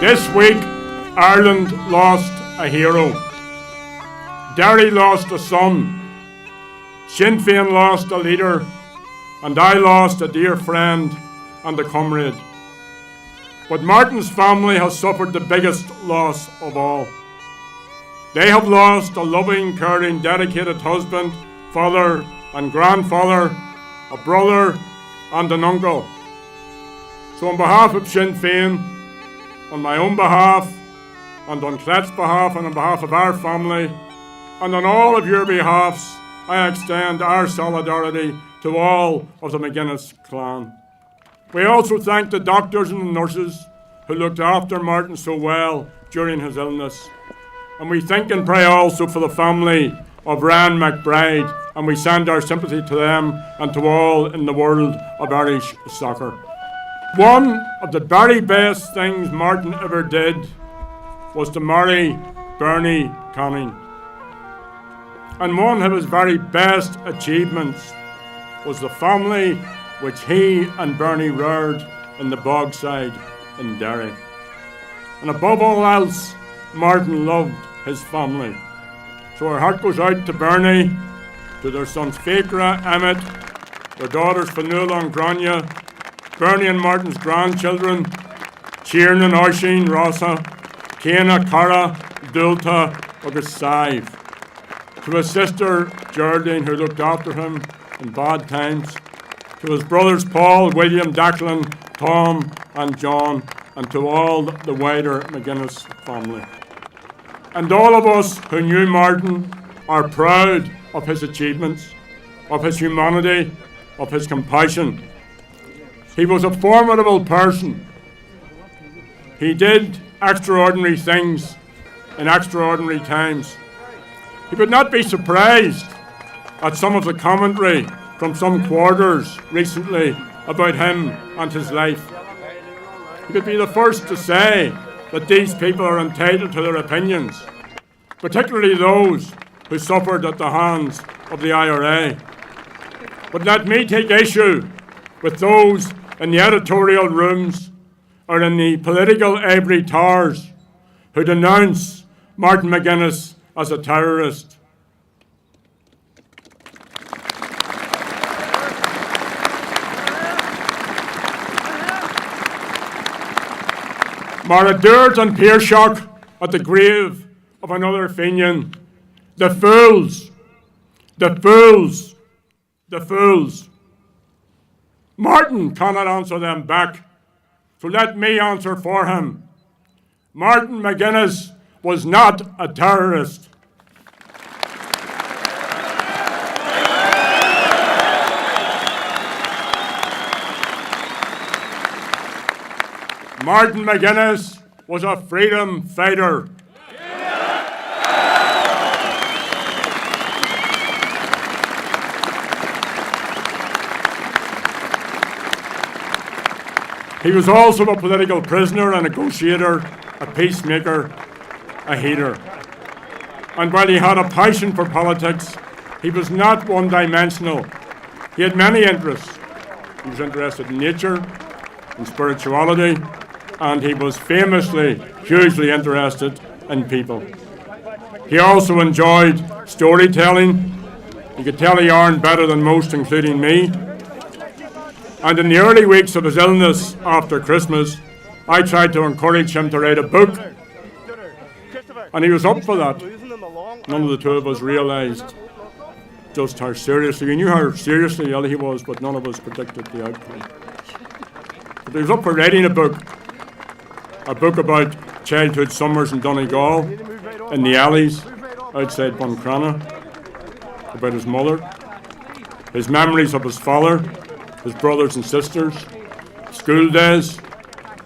This week, Ireland lost a hero. Derry lost a son. Sinn Féin lost a leader. And I lost a dear friend and a comrade. But Martin's family has suffered the biggest loss of all. They have lost a loving, caring, dedicated husband, father and grandfather, a brother and an uncle. So on behalf of Sinn Féin, on my own behalf, and on Clet's behalf, and on behalf of our family, and on all of your behalves, I extend our solidarity to all of the McGuinness clan. We also thank the doctors and the nurses who looked after Martin so well during his illness. And we think and pray also for the family of Ryan McBride, and we send our sympathy to them and to all in the world of Irish soccer. One of the very best things Martin ever did was to marry Bernie Canning. And one of his very best achievements was the family which he and Bernie reared in the Bogside in Derry. And above all else, Martin loved his family. So our heart goes out to Bernie, to their sons Fakra, Emmett, their daughters Fanula and Grania, Bernie and Martin's grandchildren, Tiernan, Oisin, Rossa, Cana, Cara, Dulta, August Sive. To his sister Geraldine, who looked after him in bad times. To his brothers Paul, William, Declan, Tom and John, and to all the wider McGuinness family. And all of us who knew Martin are proud of his achievements, of his humanity, of his compassion. He was a formidable person. He did extraordinary things in extraordinary times. You would not be surprised at some of the commentary from some quarters recently about him and his life. You could be the first to say that these people are entitled to their opinions, particularly those who suffered at the hands of the IRA. But let me take issue with those in the editorial rooms or in the political ivory towers who denounce Martin McGuinness as a terrorist. Mara Durt and Pearshock at the grave of another Fenian. The fools, the fools, the fools. Martin cannot answer them back, so let me answer for him. Martin McGuinness was not a terrorist. Martin McGuinness was a freedom fighter. He was also a political prisoner, a negotiator, a peacemaker, a healer. And while he had a passion for politics, he was not one-dimensional. He had many interests. He was interested in nature, in spirituality, and he was famously hugely interested in people. He also enjoyed storytelling. He could tell a yarn better than most, including me. And in the early weeks of his illness after Christmas, I tried to encourage him to write a book. And he was up for that. None of the two of us realised just how seriously, we knew how seriously ill he was, but none of us predicted the outcome. But he was up for writing a book about childhood summers in Donegal, in the alleys outside Buncrana, about his mother, his memories of his father, his brothers and sisters, school days,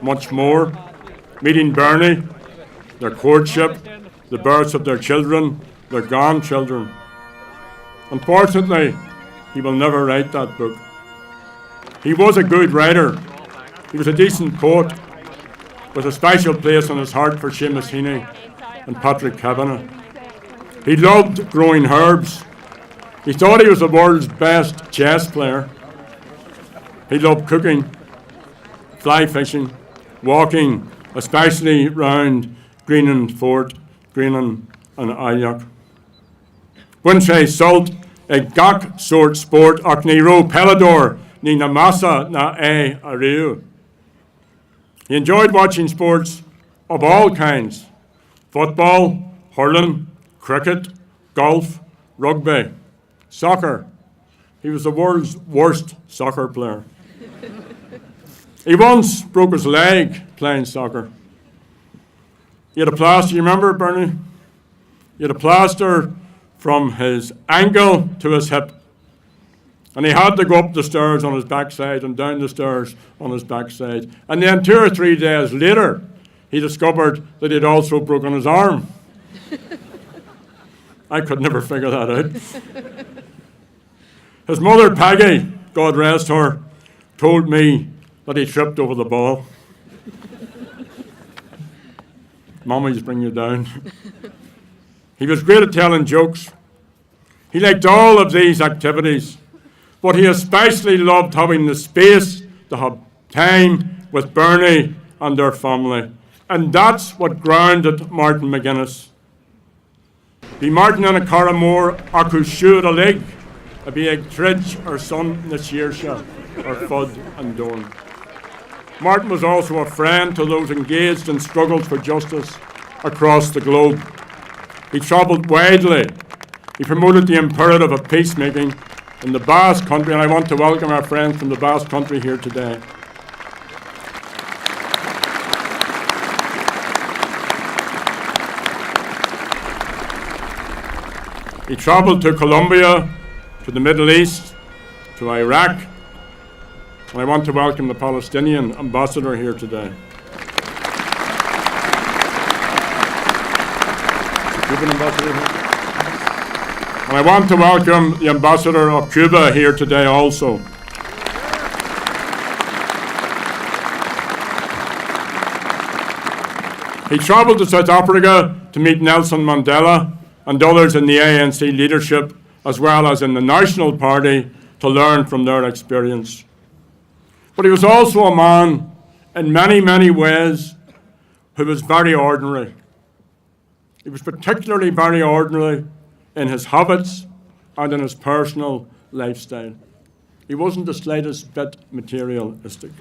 much more, meeting Bernie, their courtship, the births of their children, their grandchildren. Unfortunately, he will never write that book. He was a good writer. He was a decent poet, with a special place in his heart for Seamus Heaney and Patrick Kavanagh. He loved growing herbs. He thought he was the world's best chess player. He loved cooking, fly fishing, walking, especially round Greenan Fort, Greenan and Ayok. Wintre salt a gach sort sport ach ni ro pelador ni na massa na e ariu. He enjoyed watching sports of all kinds: football, hurling, cricket, golf, rugby, soccer. He was the world's worst soccer player. He once broke his leg playing soccer. He had a plaster, you remember, Bernie? He had a plaster from his ankle to his hip. And he had to go up the stairs on his backside and down the stairs on his backside. And then 2 or 3 days later, he discovered that he'd also broken his arm. I could never figure that out. His mother, Peggy, God rest her, told me that he tripped over the ball. Mommy's bring you down. He was great at telling jokes. He liked all of these activities, but he especially loved having the space to have time with Bernie and their family. And that's what grounded Martin McGuinness. Be Martin and a Caramore, Aku Shur a leg, a be ag Tridge or son na Shearsha, or Fud and Dorn. Martin was also a friend to those engaged in struggles for justice across the globe. He travelled widely. He promoted the imperative of peacemaking in the Basque Country, and I want to welcome our friends from the Basque Country here today. He travelled to Colombia, to the Middle East, to Iraq, and I want to welcome the Palestinian ambassador here today. And I want to welcome the ambassador of Cuba here today also. He travelled to South Africa to meet Nelson Mandela and others in the ANC leadership, as well as in the National Party, to learn from their experience. But he was also a man, in many, many ways, who was very ordinary. He was particularly very ordinary in his habits and in his personal lifestyle. He wasn't the slightest bit materialistic.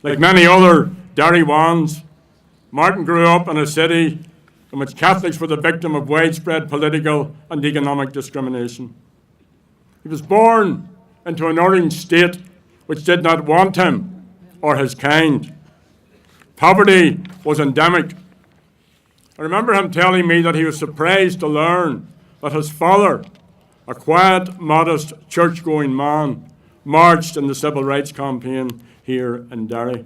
Like many other Derry Wans, Martin grew up in a city in which Catholics were the victim of widespread political and economic discrimination. He was born into an orange state which did not want him or his kind. Poverty was endemic. I remember him telling me that he was surprised to learn that his father, a quiet, modest, church-going man, marched in the civil rights campaign here in Derry.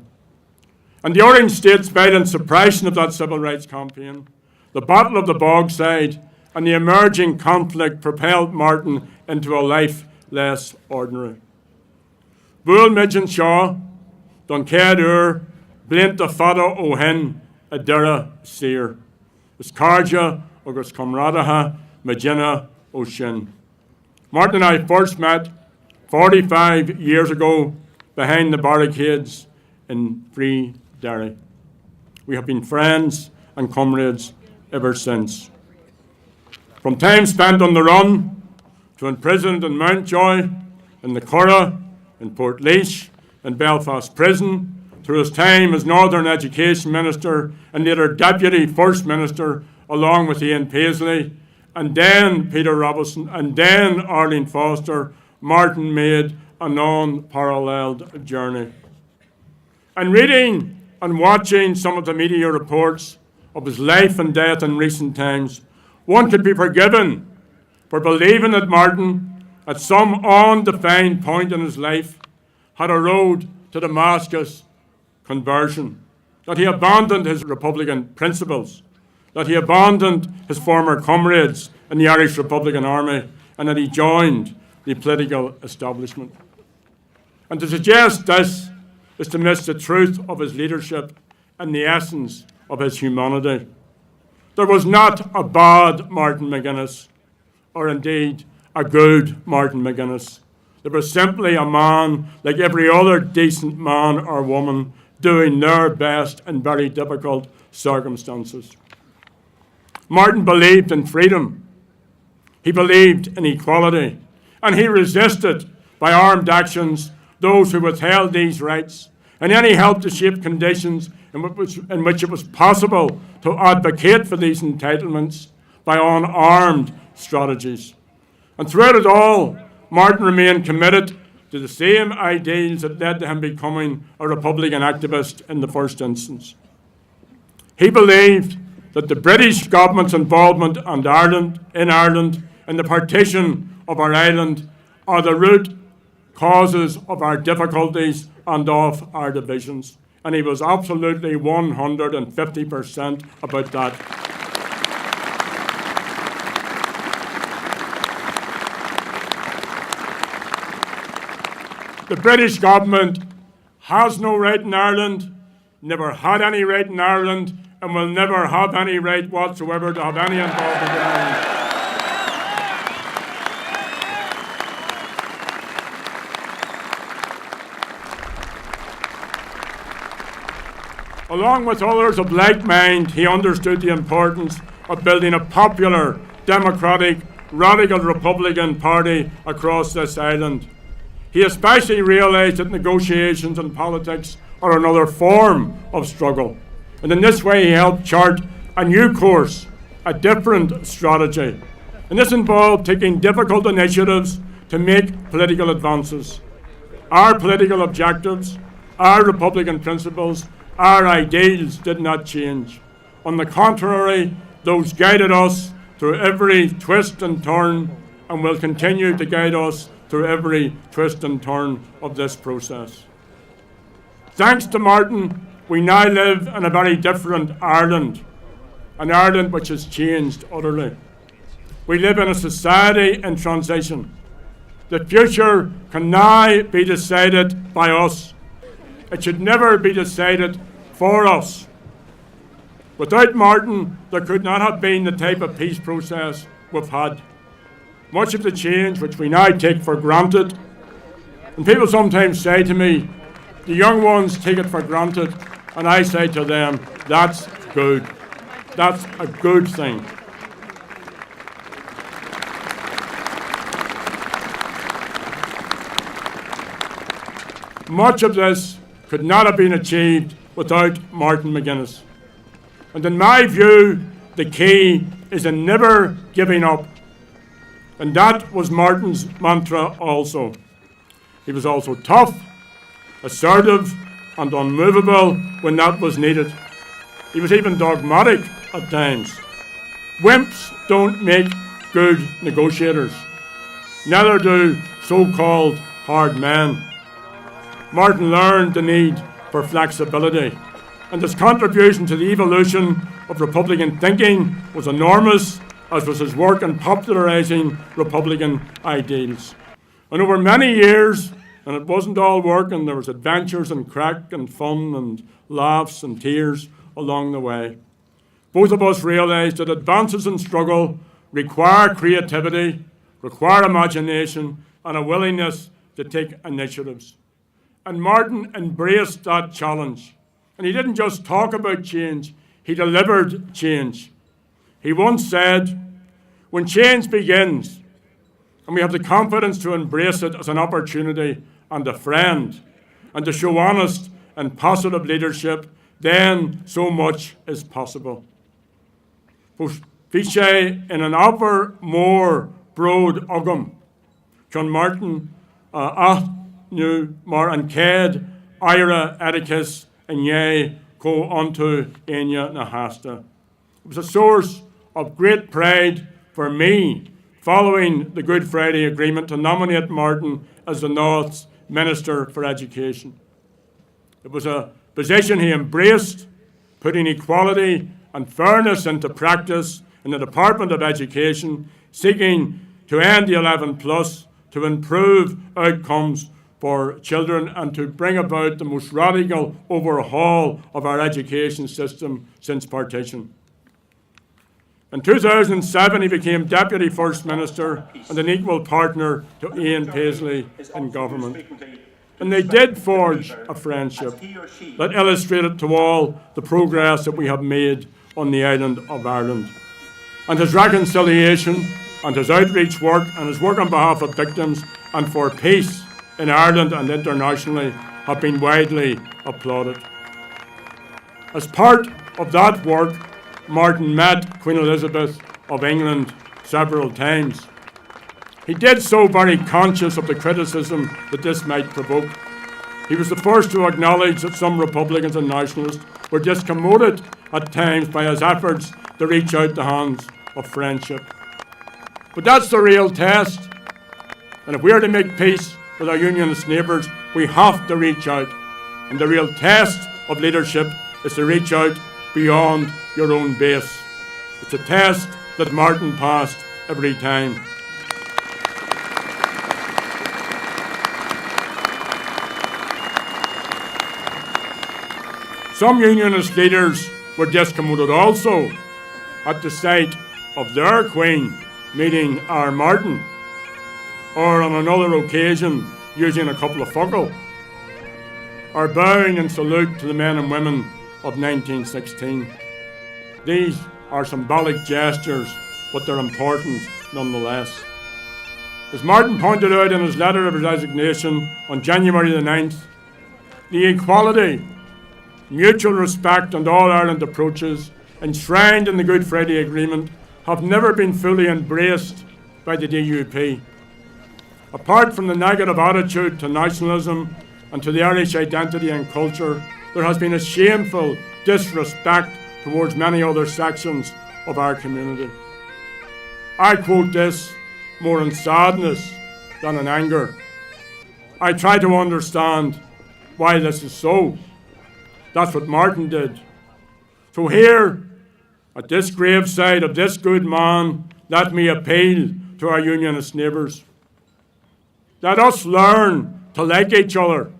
And the Orange State's violent suppression of that civil rights campaign, the Battle of the Bogside, and the emerging conflict propelled Martin into a life less ordinary. Búil Midgeon Shaw, Duncad Ur, Blint a Fada ó Hen, a Dura Seer. Is Carja, August Comradaha, Magina ó Shin. Martin and I first met 45 years ago behind the barricades in Free Derry. We have been friends and comrades ever since. From time spent on the run, to imprisoned in Mountjoy, in the Curragh, in Portlaoise, in Belfast Prison, through his time as Northern Education Minister and later Deputy First Minister, along with Ian Paisley, and then Peter Robinson, and then Arlene Foster, Martin made an unparalleled journey. And reading and watching some of the media reports of his life and death in recent times, one could be forgiven for believing that Martin, at some undefined point in his life, had a road to Damascus conversion, that he abandoned his Republican principles, that he abandoned his former comrades in the Irish Republican Army, and that he joined the political establishment. And to suggest this is to miss the truth of his leadership and the essence of his humanity. There was not a bad Martin McGuinness, or indeed a good Martin McGuinness. There was simply a man like every other decent man or woman doing their best in very difficult circumstances. Martin believed in freedom. He believed in equality. And he resisted, by armed actions, those who withheld these rights. And then he helped to shape conditions in which it was possible to advocate for these entitlements by unarmed strategies. And throughout it all, Martin remained committed to the same ideals that led to him becoming a Republican activist in the first instance. He believed that the British government's involvement in Ireland, and the partition of our island are the root causes of our difficulties and of our divisions. And he was absolutely 150% about that. The British government has no right in Ireland, never had any right in Ireland, and will never have any right whatsoever to have any involvement in Ireland. Along with others of like mind, he understood the importance of building a popular, democratic, radical Republican Party across this island. He especially realised that negotiations and politics are another form of struggle. And in this way, he helped chart a new course, a different strategy. And this involved taking difficult initiatives to make political advances. Our political objectives, our Republican principles, our ideals did not change. On the contrary, those guided us through every twist and turn and will continue to guide us through every twist and turn of this process. Thanks to Martin, we now live in a very different Ireland, an Ireland which has changed utterly. We live in a society in transition. The future can now be decided by us. It should never be decided for us. Without Martin, there could not have been the type of peace process we've had. Much of the change which we now take for granted, and people sometimes say to me, the young ones take it for granted, and I say to them, that's good. That's a good thing. Much of this could not have been achieved without Martin McGuinness. And in my view, the key is in never giving up. And that was Martin's mantra also. He was also tough, assertive, and unmovable when that was needed. He was even dogmatic at times. Wimps don't make good negotiators. Neither do so-called hard men. Martin learned the need for flexibility, and his contribution to the evolution of Republican thinking was enormous, as was his work in popularising Republican ideals. And over many years, and it wasn't all work, and there was adventures and crack and fun and laughs and tears along the way, both of us realised that advances in struggle require creativity, require imagination, and a willingness to take initiatives. And Martin embraced that challenge. And he didn't just talk about change, he delivered change. He once said, when change begins, and we have the confidence to embrace it as an opportunity and a friend, and to show honest and positive leadership, then so much is possible. Fiche in an upper more broad ugam, John Martin nu mar an céad ira edicus and ye co unto Enya Nahasta. It was a source of great pride for me following the Good Friday Agreement to nominate Martin as the North's Minister for Education. It was a position he embraced, putting equality and fairness into practice in the Department of Education, seeking to end the 11 plus, to improve outcomes for children and to bring about the most radical overhaul of our education system since partition. In 2007, he became Deputy First Minister and an equal partner to Ian Paisley in government. And they did forge a friendship that illustrated to all the progress that we have made on the island of Ireland. And his reconciliation and his outreach work and his work on behalf of victims and for peace in Ireland and internationally have been widely applauded. As part of that work, Martin met Queen Elizabeth of England several times. He did so very conscious of the criticism that this might provoke. He was the first to acknowledge that some Republicans and nationalists were discommoded at times by his efforts to reach out the hands of friendship. But that's the real test. And if we are to make peace with our unionist neighbours, we have to reach out. And the real test of leadership is to reach out beyond your own base. It's a test that Martin passed every time. Some unionist leaders were discommoded also at the sight of their Queen meeting our Martin, or on another occasion using a couple of focal, or bowing in salute to the men and women of 1916. These are symbolic gestures, but they're important nonetheless. As Martin pointed out in his letter of resignation on January the 9th, the equality, mutual respect and all-Ireland approaches enshrined in the Good Friday Agreement have never been fully embraced by the DUP. Apart from the negative attitude to nationalism and to the Irish identity and culture, there has been a shameful disrespect towards many other sections of our community. I quote this more in sadness than in anger. I try to understand why this is so. That's what Martin did. So here, at this graveside of this good man, let me appeal to our unionist neighbours. Let us learn to like each other,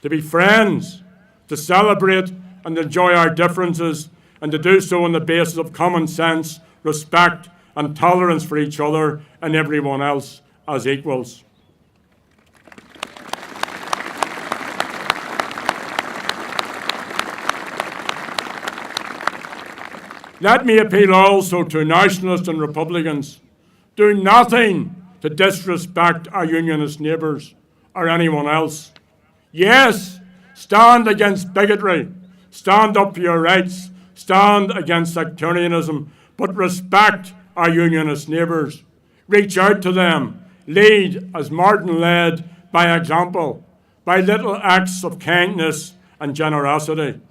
to be friends, to celebrate and enjoy our differences, and to do so on the basis of common sense, respect and tolerance for each other and everyone else as equals. Let me appeal also to nationalists and Republicans. Do nothing to disrespect our unionist neighbours or anyone else. Yes, stand against bigotry, stand up for your rights, stand against sectarianism, but respect our unionist neighbours. Reach out to them, lead as Martin led by example, by little acts of kindness and generosity.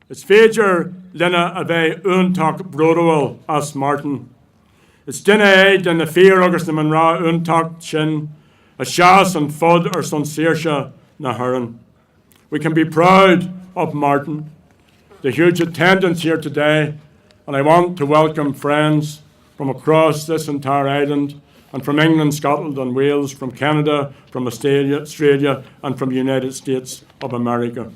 It's féidir lena a bheith úntach brodúil as Martin. It's duine é den na fear agus na man rá úntach sin, a seas an fud ar son saoirse na hurran. We can be proud of Martin, the huge attendance here today, and I want to welcome friends from across this entire island and from England, Scotland and Wales, from Canada, from Australia and from the United States of America.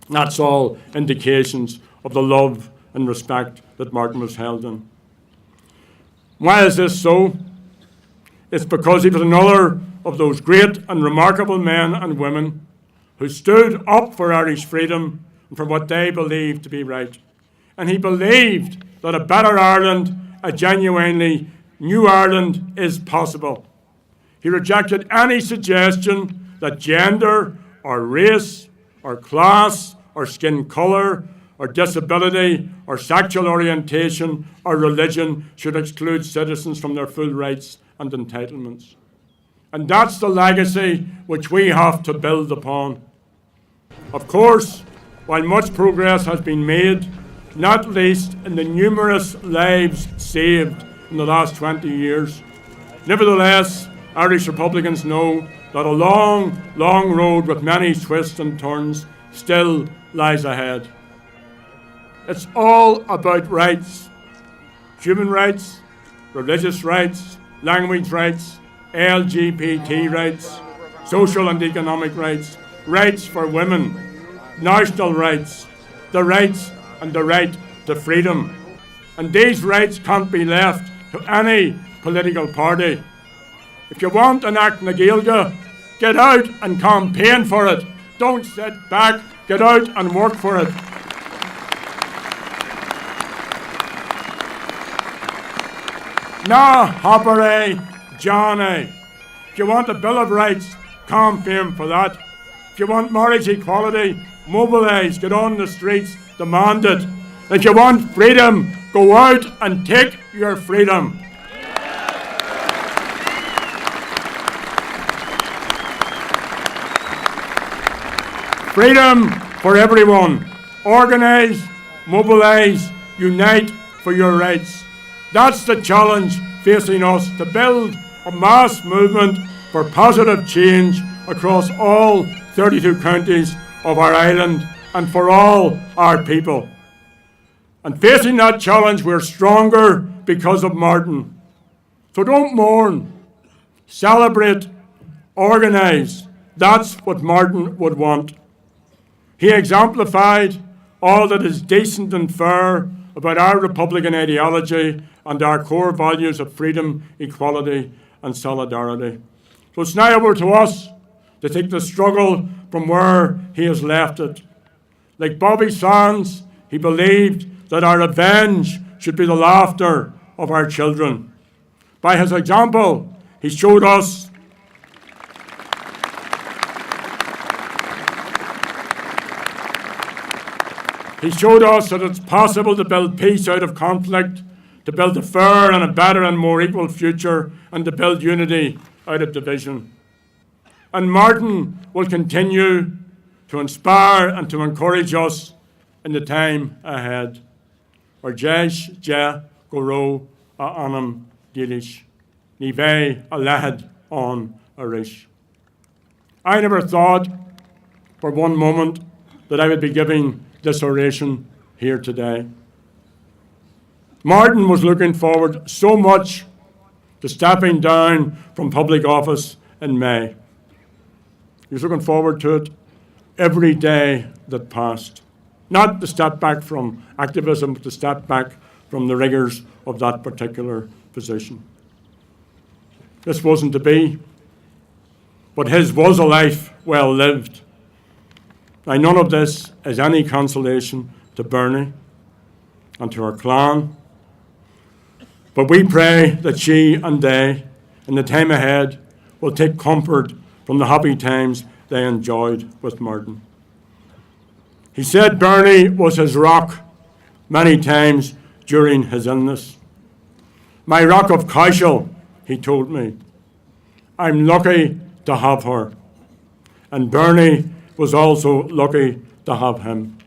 That's all indications of the love and respect that Martin was held in. Why is this so? It's because he was another of those great and remarkable men and women who stood up for Irish freedom and for what they believed to be right. And he believed that a better Ireland, a genuinely new Ireland, is possible. He rejected any suggestion that gender or race or class or skin colour or disability or sexual orientation or religion should exclude citizens from their full rights and entitlements. And that's the legacy which we have to build upon. Of course, while much progress has been made, not least in the numerous lives saved in the last 20 years, nevertheless, Irish Republicans know that a long, long road with many twists and turns still lies ahead. It's all about rights, human rights, religious rights, language rights, LGBT rights, social and economic rights, rights for women, national rights, the rights and the right to freedom. And these rights can't be left to any political party. If you want an Act na Gaeilge, Get out and campaign for it. Don't sit back. Get out and work for it. Na Hopper Johnny. If you want a Bill of Rights, campaign for that. If you want marriage equality, mobilise, get on the streets, demand it. If you want freedom, go out and take your freedom. Freedom for everyone. Organise, mobilise, unite for your rights. That's the challenge facing us, to build a mass movement for positive change across all 32 counties of our island and for all our people. And facing that challenge, we're stronger because of Martin. So don't mourn, celebrate, organise. That's what Martin would want. He exemplified all that is decent and fair about our Republican ideology and our core values of freedom, equality and solidarity. So it's now over to us to take the struggle from where he has left it. Like Bobby Sands, he believed that our revenge should be the laughter of our children. By his example, he showed us that it's possible to build peace out of conflict, to build a fair and a better and more equal future, and to build unity out of division. And Martin will continue to inspire and to encourage us in the time ahead. Or jesh je goro a anam dilish, ni ve a lad on arish. I never thought for one moment that I would be giving this oration here today. Martin was looking forward so much to stepping down from public office in May. He was looking forward to it every day that passed. Not to step back from activism, but to step back from the rigours of that particular position. This wasn't to be, but his was a life well lived. Now, none of this is any consolation to Bernie and to our clan, but we pray that she and they, in the time ahead, will take comfort from the happy times they enjoyed with Martin. He said Bernie was his rock many times during his illness. My rock of Cashel, he told me. I'm lucky to have her. And Bernie was also lucky to have him.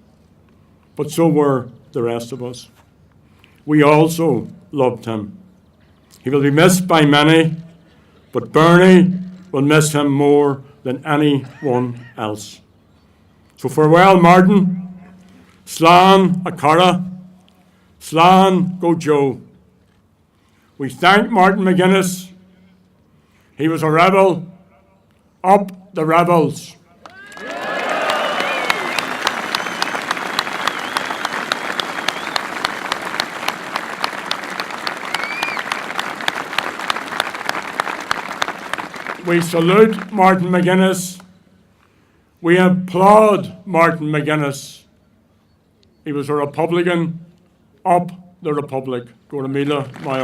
But so were the rest of us. We also loved him. He will be missed by many, but Bernie will miss him more than anyone else. So farewell, Martin. Slán a cara. Slán go Joe. We thank Martin McGuinness. He was a rebel. Up the rebels. We salute Martin McGuinness. We applaud Martin McGuinness. He was a Republican. Up the Republic. Go to Mila, my